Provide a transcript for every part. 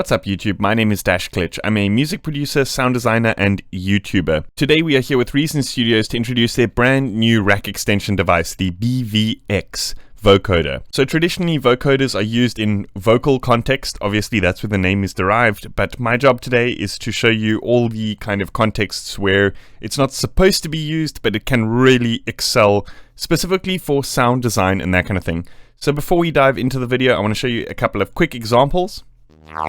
What's up YouTube, my name is Dash Klitsch. I'm a music producer, sound designer, and YouTuber. Today we are here with Reason Studios to introduce their brand new rack extension device, the BV-X Vocoder. So traditionally vocoders are used in vocal context, obviously that's where the name is derived, but my job today is to show you all the kind of contexts where it's not supposed to be used, but it can really excel, specifically for sound design and that kind of thing. So before we dive into the video, I want to show you a couple of quick examples. So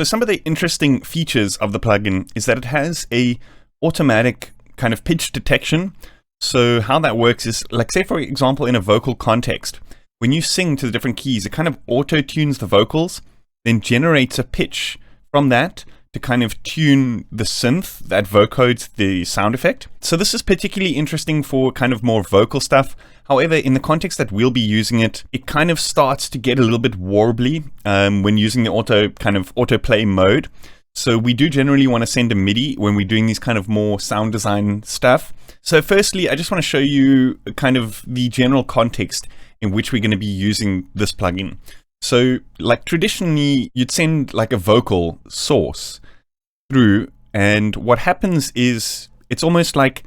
some of the interesting features of the plugin is that it has a automatic kind of pitch detection. So how that works is, like, say for example in a vocal context, when you sing to the different keys, it kind of auto-tunes the vocals, then generates a pitch from that to kind of tune the synth that vocodes the sound effect. So this is particularly interesting for kind of more vocal stuff. However, in the context that we'll be using it, it kind of starts to get a little bit warbly when using the autoplay mode. So we do generally want to send a MIDI when we're doing these kind of more sound design stuff. So firstly, I just want to show you kind of the general context in which we're going to be using this plugin. So like traditionally, you'd send like a vocal source through, and what happens is it's almost like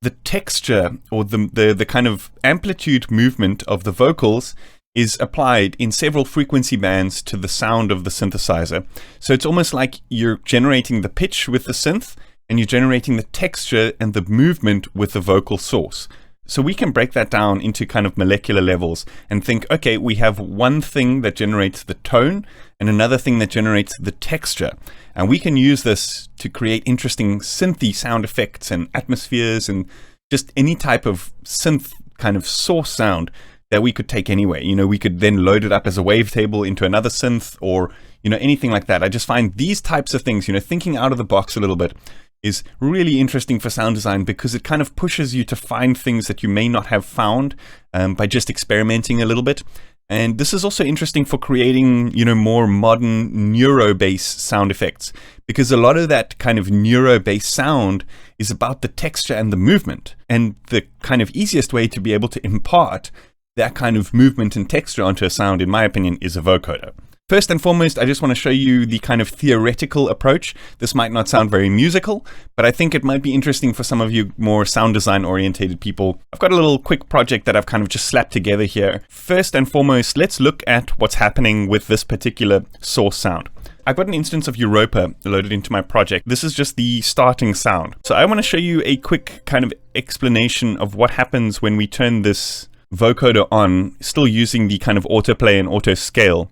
the texture or the kind of amplitude movement of the vocals is applied in several frequency bands to the sound of the synthesizer. So it's almost like you're generating the pitch with the synth and you're generating the texture and the movement with the vocal source. So we can break that down into kind of molecular levels and think, okay, we have one thing that generates the tone and another thing that generates the texture. And we can use this to create interesting synthy sound effects and atmospheres and just any type of synth kind of source sound that we could take anyway. You know, we could then load it up as a wavetable into another synth or, you know, anything like that. I just find these types of things, you know, thinking out of the box a little bit is really interesting for sound design because it kind of pushes you to find things that you may not have found by just experimenting a little bit. And this is also interesting for creating, you know, more modern neuro-based sound effects, because a lot of that kind of neuro-based sound is about the texture and the movement. And the kind of easiest way to be able to impart that kind of movement and texture onto a sound, in my opinion, is a vocoder. First and foremost, I just want to show you the kind of theoretical approach. This might not sound very musical, but I think it might be interesting for some of you more sound design orientated people. I've got a little quick project that I've kind of just slapped together here. First and foremost, let's look at what's happening with this particular source sound. I've got an instance of Europa loaded into my project. This is just the starting sound. So I want to show you a quick kind of explanation of what happens when we turn this vocoder on, still using the kind of autoplay and auto scale.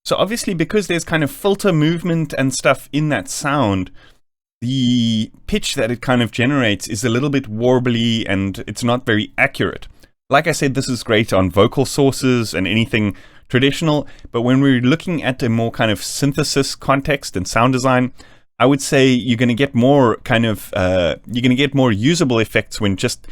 So obviously, because there's kind of filter movement and stuff in that sound, the pitch that it kind of generates is a little bit warbly and it's not very accurate. Like I said, this is great on vocal sources and anything traditional, but when we're looking at a more kind of synthesis context and sound design, I would say you're going to get more kind of, you're going to get more usable effects when just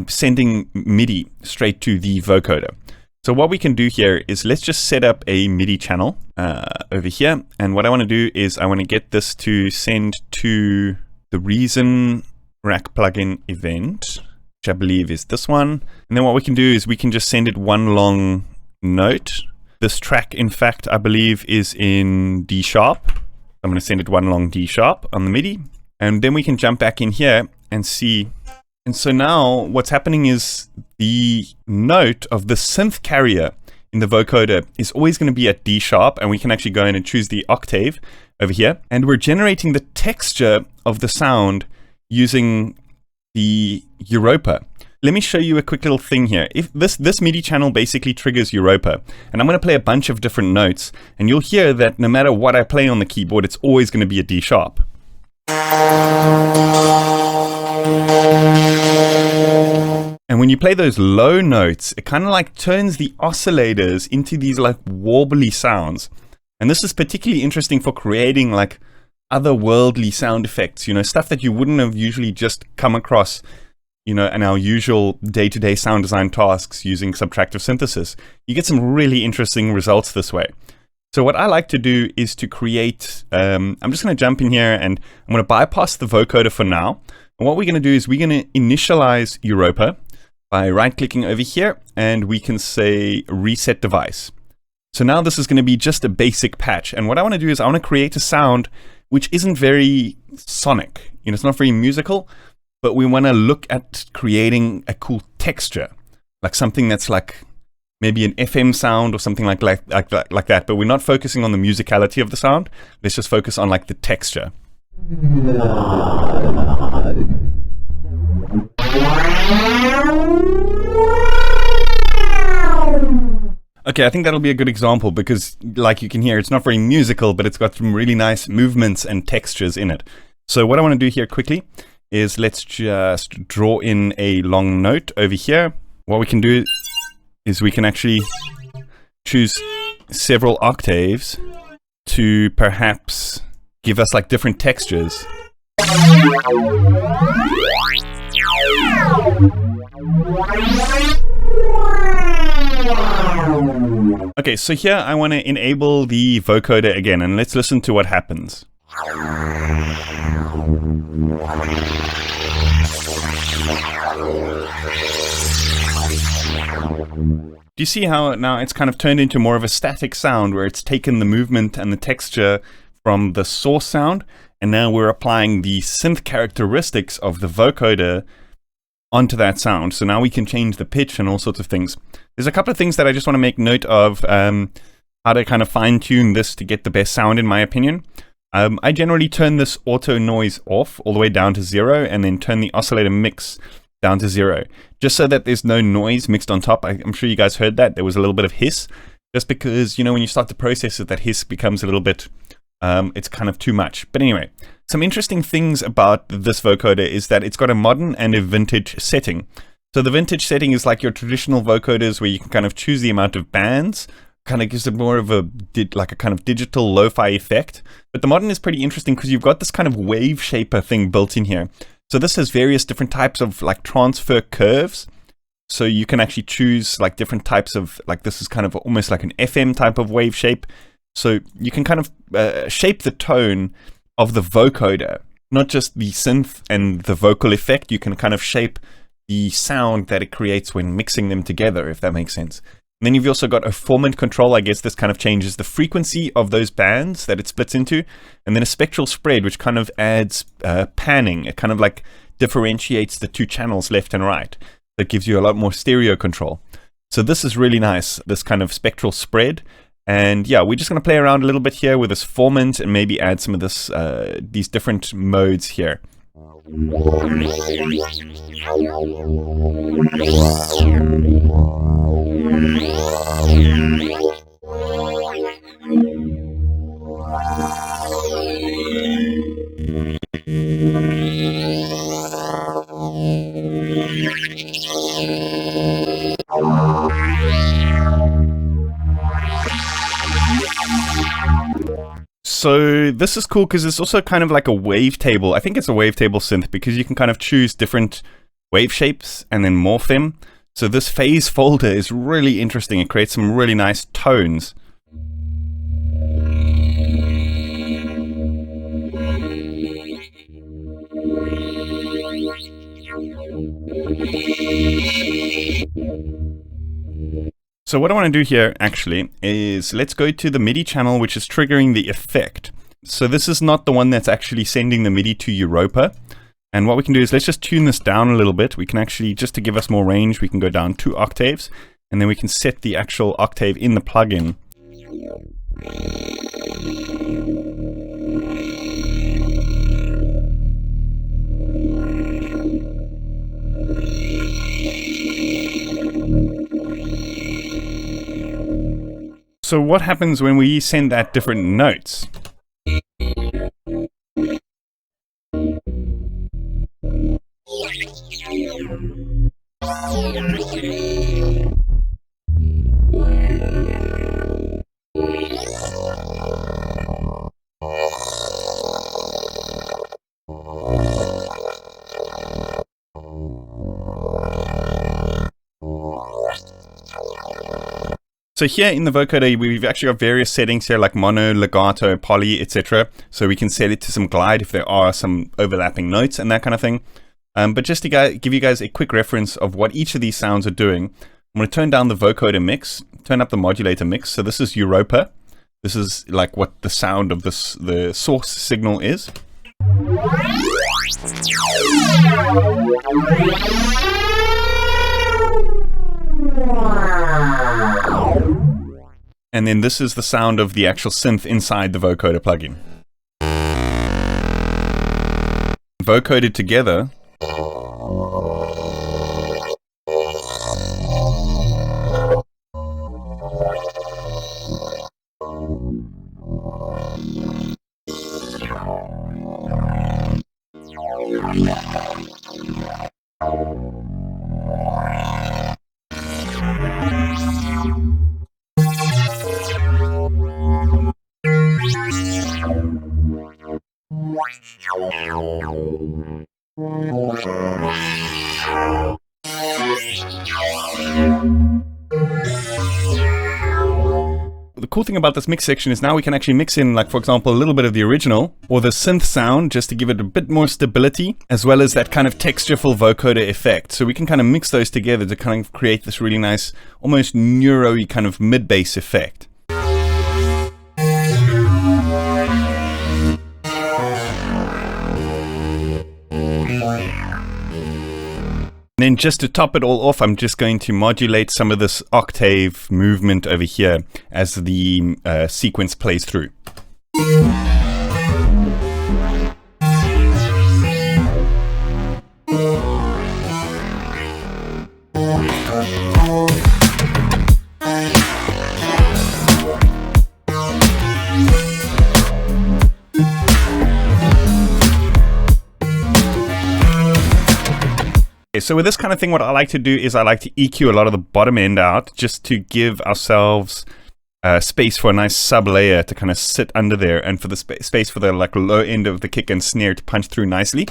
sending MIDI straight to the vocoder. So what we can do here is let's just set up a MIDI channel over here. And what I want to do is I want to get this to send to the Reason Rack plugin event, which I believe is this one. And then what we can do is we can just send it one long note. This track, in fact, I believe is in D sharp. I'm going to send it one long D sharp on the MIDI, and then we can jump back in here and see. And so now what's happening is the note of the synth carrier in the vocoder is always going to be at D sharp, and we can actually go in and choose the octave over here, and we're generating the texture of the sound using the Europa. Let me show you a quick little thing here. If this MIDI channel basically triggers Europa, and I'm going to play a bunch of different notes, and you'll hear that no matter what I play on the keyboard, it's always going to be a D sharp. And when you play those low notes, it kind of like turns the oscillators into these like warbly sounds. And this is particularly interesting for creating like otherworldly sound effects, you know, stuff that you wouldn't have usually just come across, you know, in our usual day-to-day sound design tasks using subtractive synthesis. You get some really interesting results this way. So what I like to do is to create, I'm just going to jump in here and I'm going to bypass the vocoder for now. And what we're going to do is we're going to initialize Europa by right-clicking over here, and we can say reset device. So now this is going to be just a basic patch. And what I want to do is I want to create a sound which isn't very sonic. You know, it's not very musical, but we want to look at creating a cool texture, like something that's like maybe an FM sound or something like that. But we're not focusing on the musicality of the sound. Let's just focus on like the texture. Okay, I think that'll be a good example because, like you can hear, it's not very musical, but it's got some really nice movements and textures in it. So what I want to do here quickly is let's just draw in a long note over here. What we can do is we can actually choose several octaves to perhaps give us like different textures. Okay, so here I want to enable the vocoder again, and let's listen to what happens. Do you see how now it's kind of turned into more of a static sound where it's taken the movement and the texture from the source sound, and now we're applying the synth characteristics of the vocoder onto that sound. So now we can change the pitch and all sorts of things. There's a couple of things that I just want to make note of, how to kind of fine tune this to get the best sound, in my opinion. I generally turn this auto noise off all the way down to 0, and then turn the oscillator mix down to 0, just so that there's no noise mixed on top. I'm sure you guys heard that. There was a little bit of hiss, just because, you know, when you start to process it, that hiss becomes a little bit, it's kind of too much. But anyway, some interesting things about this vocoder is that it's got a modern and a vintage setting. So the vintage setting is like your traditional vocoders where you can kind of choose the amount of bands, kind of gives it more of a, like a kind of digital lo-fi effect. But the modern is pretty interesting because you've got this kind of wave shaper thing built in here. So this has various different types of like transfer curves. So you can actually choose like different types of, like this is kind of almost like an FM type of wave shape. So you can kind of shape the tone of the vocoder, not just the synth and the vocal effect. You can kind of shape the sound that it creates when mixing them together, if that makes sense. And then you've also got a formant control. I guess this kind of changes the frequency of those bands that it splits into. And then a spectral spread, which kind of adds panning. It kind of like differentiates the two channels left and right. That gives you a lot more stereo control. So this is really nice, this kind of spectral spread. And yeah, we're just going to play around a little bit here with this formant and maybe add some of this, these different modes here. So this is cool because it's also kind of like a wavetable. I think it's a wavetable synth because you can kind of choose different wave shapes and then morph them. So this phase folder is really interesting. It creates some really nice tones. So what I want to do here actually is let's go to the MIDI channel which is triggering the effect. So this is not the one that's actually sending the MIDI to Europa. And what we can do is let's just tune this down a little bit. We can actually, just to give us more range, we can go down 2 octaves and then we can set the actual octave in the plugin. So what happens when we send out different notes? So here in the vocoder, we've actually got various settings here like mono, legato, poly, etc. So we can set it to some glide if there are some overlapping notes and that kind of thing. But just to give you guys a quick reference of what each of these sounds are doing, I'm going to turn down the vocoder mix, turn up the modulator mix. So this is Europa. This is like what the sound of the source signal is. And then this is the sound of the actual synth inside the vocoder plugin. Vocoded together, the cool thing about this mix section is now we can actually mix in, like, for example, a little bit of the original or the synth sound just to give it a bit more stability, as well as that kind of textureful vocoder effect. So we can kind of mix those together to kind of create this really nice, almost neuro-y kind of mid-bass effect. And then just to top it all off, I'm just going to modulate some of this octave movement over here as the sequence plays through. So with this kind of thing, what I like to do is I like to EQ a lot of the bottom end out just to give ourselves space for a nice sub layer to kind of sit under there, and for the space for the like low end of the kick and snare to punch through nicely.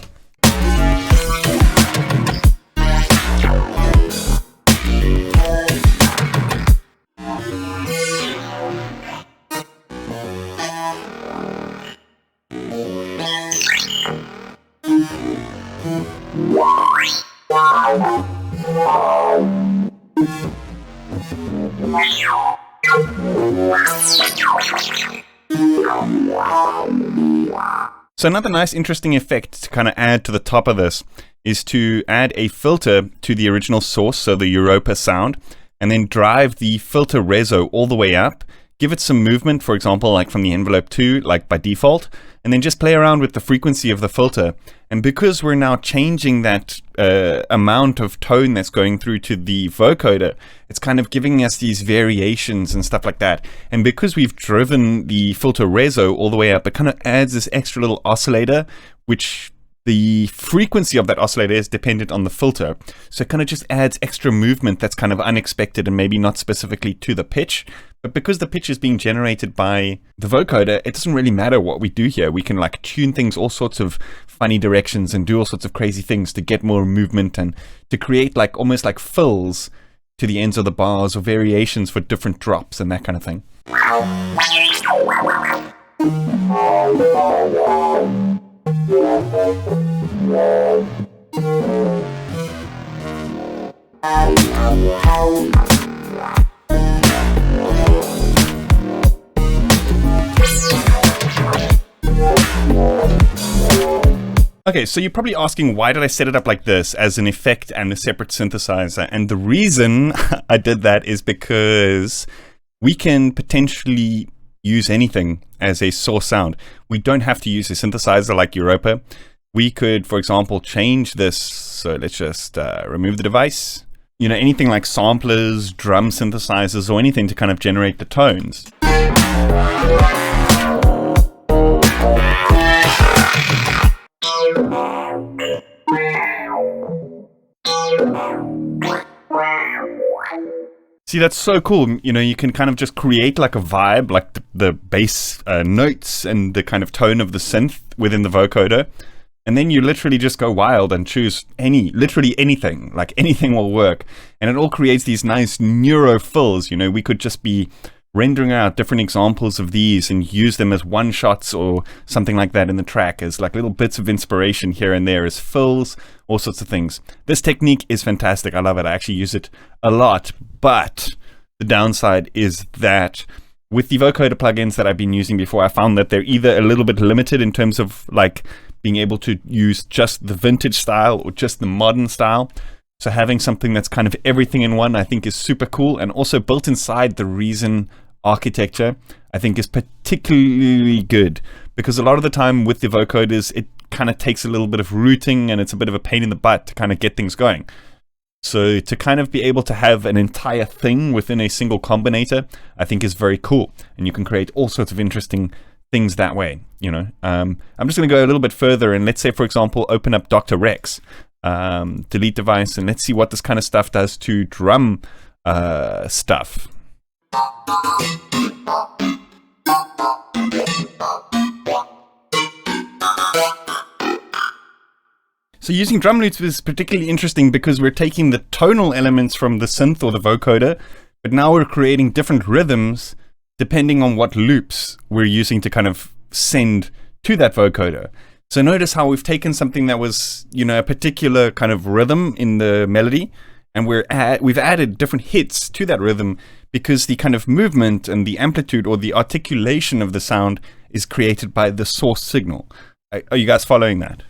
So another nice interesting effect to kind of add to the top of this is to add a filter to the original source, so the Europa sound, and then drive the filter reso all the way up, give it some movement, for example, like from the envelope 2, like by default, and then just play around with the frequency of the filter. And because we're now changing that amount of tone that's going through to the vocoder, it's kind of giving us these variations and stuff like that. And because we've driven the filter reso all the way up, it kind of adds this extra little oscillator, which the frequency of that oscillator is dependent on the filter. So it kind of just adds extra movement that's kind of unexpected and maybe not specifically to the pitch. But because the pitch is being generated by the vocoder, it doesn't really matter what we do here. We can like tune things all sorts of funny directions and do all sorts of crazy things to get more movement and to create like almost like fills to the ends of the bars or variations for different drops and that kind of thing. Okay, so you're probably asking, why did I set it up like this as an effect and a separate synthesizer? And the reason I did that is because we can potentially use anything as a source sound. We don't have to use a synthesizer like Europa. We could, for example, change this. So let's just remove the device. You know, anything like samplers, drum synthesizers, or anything to kind of generate the tones. See, that's so cool. You know, you can kind of just create like a vibe, like the bass notes and the kind of tone of the synth within the vocoder. And then you literally just go wild and choose literally anything, like anything will work. And it all creates these nice neuro fills. You know, we could just be rendering out different examples of these and use them as one shots or something like that in the track as like little bits of inspiration here and there as fills, all sorts of things. This technique is fantastic. I love it. I actually use it a lot, but the downside is that with the vocoder plugins that I've been using before, I found that they're either a little bit limited in terms of like being able to use just the vintage style or just the modern style. So having something that's kind of everything in one, I think is super cool. And also built inside the Reason architecture, I think is particularly good, because a lot of the time with the vocoders, it kind of takes a little bit of rooting and it's a bit of a pain in the butt to kind of get things going. So to kind of be able to have an entire thing within a single combinator, I think is very cool. And you can create all sorts of interesting things that way, you know. I'm just going to go a little bit further and let's say, for example, open up Dr. Rex, delete device, and let's see what this kind of stuff does to drum stuff. So using drum loops is particularly interesting because we're taking the tonal elements from the synth or the vocoder, but now we're creating different rhythms depending on what loops we're using to kind of send to that vocoder. So notice how we've taken something that was, you know, a particular kind of rhythm in the melody, and we've added different hits to that rhythm because the kind of movement and the amplitude or the articulation of the sound is created by the source signal. Are you guys following that?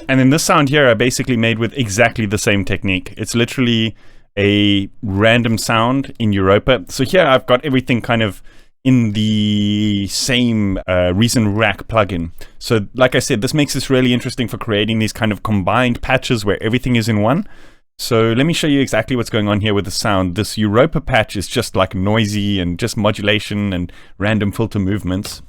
And then this sound here I basically made with exactly the same technique. It's literally a random sound in Europa. So here I've got everything kind of in the same Reason Rack plugin. So like I said, this makes this really interesting for creating these kind of combined patches where everything is in one. So let me show you exactly what's going on here with the sound. This Europa patch is just like noisy and just modulation and random filter movements.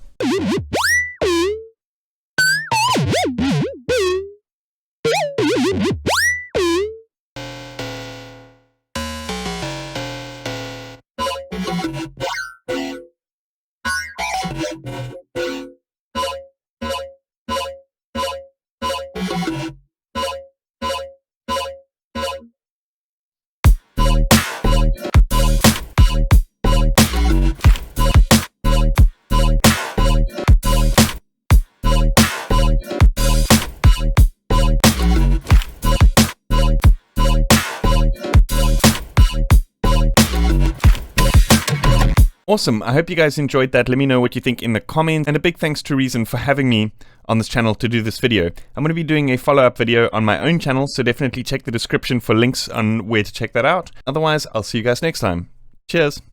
Awesome. I hope you guys enjoyed that. Let me know what you think in the comments. And a big thanks to Reason for having me on this channel to do this video. I'm going to be doing a follow-up video on my own channel, so definitely check the description for links on where to check that out. Otherwise, I'll see you guys next time. Cheers.